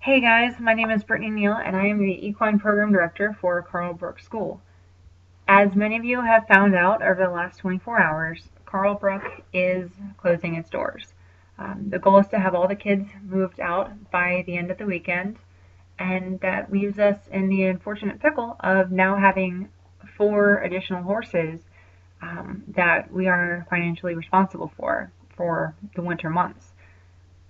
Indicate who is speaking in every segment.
Speaker 1: Hey guys, my name is Brittany Neal and I am the Equine Program Director for Carl Brook School. As many of you have found out over the last 24 hours, Carl Brook is closing its doors. The goal is to have all the kids moved out by the end of the weekend, and that leaves us in the unfortunate pickle of now having 4 additional horses that we are financially responsible for the winter months.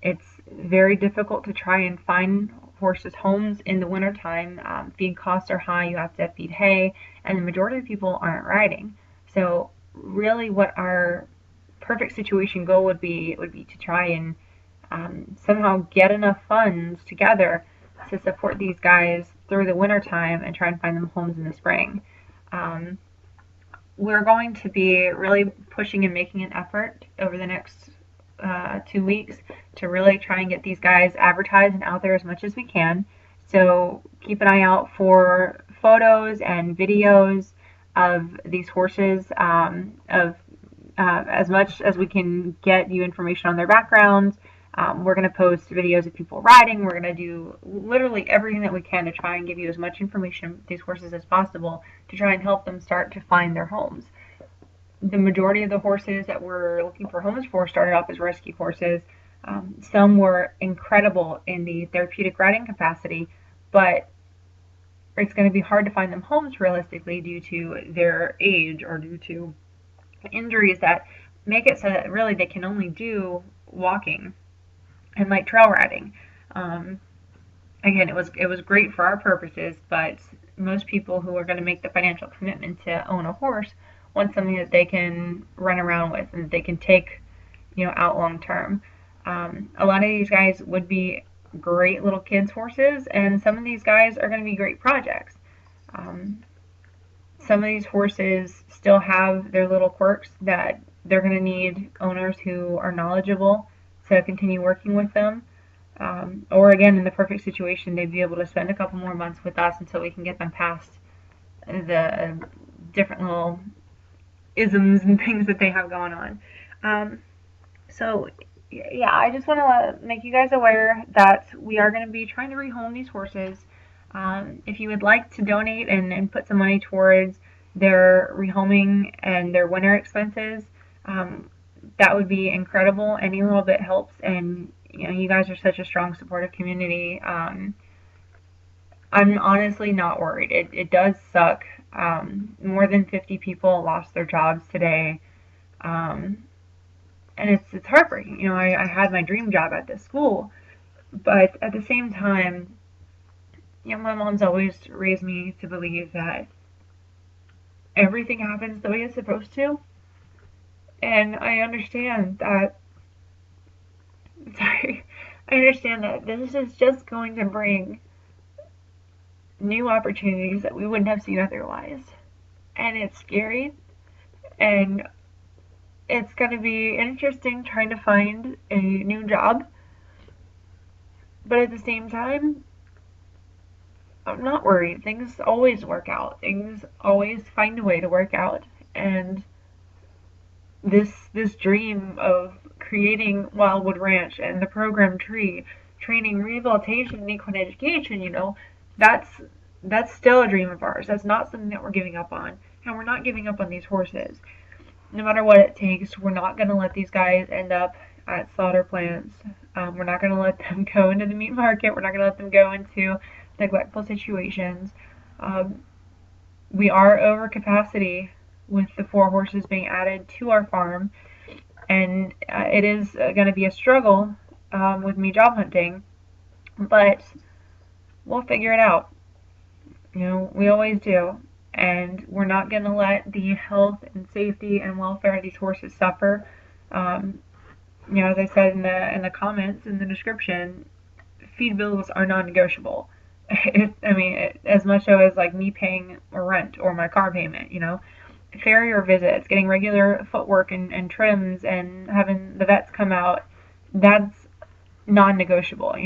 Speaker 1: It's very difficult to try and find horses homes in the wintertime. Feed costs are high, you have to feed hay, and the majority of people aren't riding. So really what our perfect situation goal would be to try and somehow get enough funds together to support these guys through the wintertime and try and find them homes in the spring. Um, we're going to be really pushing and making an effort over the next 2 weeks to really try and get these guys advertised and out there as much as we can. So keep an eye out for photos and videos of these horses, of as much as we can get you information on their backgrounds. We're going to post videos of people riding. We're going to do literally everything that we can to try and give you as much information about these horses as possible to try and help them start to find their homes. The majority of the horses that we're looking for homes for started off as rescue horses. Some were incredible in the therapeutic riding capacity, but it's going to be hard to find them homes realistically due to their age or due to injuries that make it so that really they can only do walking and light trail riding. Um, Again, it was great for our purposes, but most people who are going to make the financial commitment to own a horse want something that they can run around with and that they can take, out long term. A lot of these guys would be great little kids' horses, and some of these guys are going to be great projects. Um, some of these horses still have their little quirks that they're going to need owners who are knowledgeable to continue working with them. Or again, in the perfect situation, they'd be able to spend a couple more months with us until we can get them past the different little isms and things that they have going on. Um, so, yeah, I just want to make you guys aware that we are going to be trying to rehome these horses. If you would like to donate and put some money towards their rehoming and their winter expenses, um, that would be incredible. Any little bit helps, and you guys are such a strong, supportive community. I'm honestly not worried. It does suck. More than 50 people lost their jobs today. Um, and it's heartbreaking. I had my dream job at this school, but at the same time, my mom's always raised me to believe that everything happens the way it's supposed to, and I understand that. Sorry, I understand that this is just going to bring new opportunities that we wouldn't have seen otherwise, and it's scary, and it's going to be interesting trying to find a new job, but at the same time, I'm not worried. Things always work out. Things always find a way to work out. And this dream of creating Wildwood Ranch and the program tree, training, rehabilitation, and equine education, that's that's still a dream of ours. That's not something that we're giving up on. And we're not giving up on these horses. No matter what it takes, we're not going to let these guys end up at slaughter plants. We're not going to let them go into the meat market. We're not going to let them go into neglectful situations. Um, we are over capacity with the 4 horses being added to our farm, and it is going to be a struggle with me job hunting, but we'll figure it out. We always do, and we're not going to let the health and safety and welfare of these horses suffer. Um, as I said in the comments in the description, feed bills are non-negotiable. As much so as like me paying a rent or my car payment, farrier visits, getting regular footwork and trims, and having the vets come out, that's non-negotiable.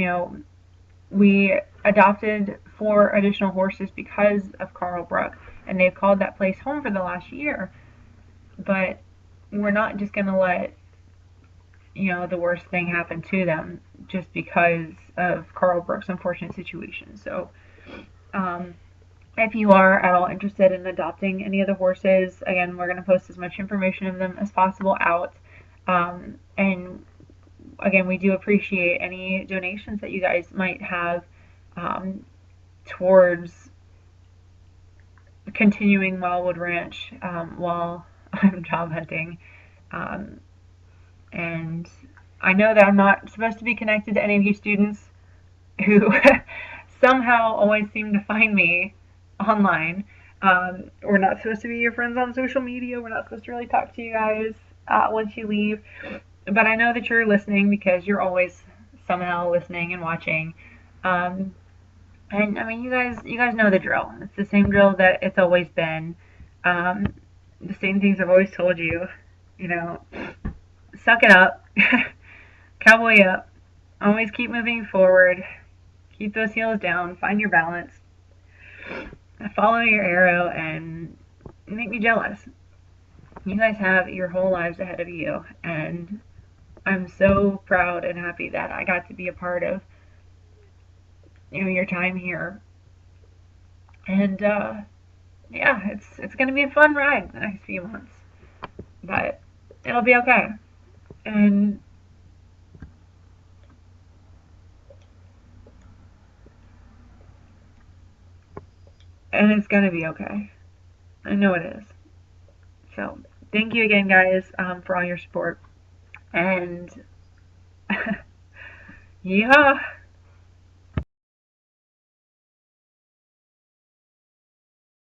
Speaker 1: We adopted 4 additional horses because of Carl Brook, and they've called that place home for the last year. But we're not just going to let the worst thing happened to them just because of Carl Brooks' unfortunate situation. So, if you are at all interested in adopting any of the horses, again, we're going to post as much information of them as possible out. And again, we do appreciate any donations that you guys might have towards continuing Wildwood Ranch while I'm job hunting. And I know that I'm not supposed to be connected to any of you students who somehow always seem to find me online. We're not supposed to be your friends on social media. We're not supposed to really talk to you guys once you leave. But I know that you're listening because you're always somehow listening and watching. And I mean, you guys know the drill. It's the same drill that it's always been. The same things I've always told you. Suck it up, cowboy up. Always keep moving forward. Keep those heels down. Find your balance. Follow your arrow and make me jealous. You guys have your whole lives ahead of you, and I'm so proud and happy that I got to be a part of your time here. And yeah, it's gonna be a fun ride the next few months, but it'll be okay. And it's gonna be okay. I know it is. So thank you again, guys, for all your support. And yeehaw!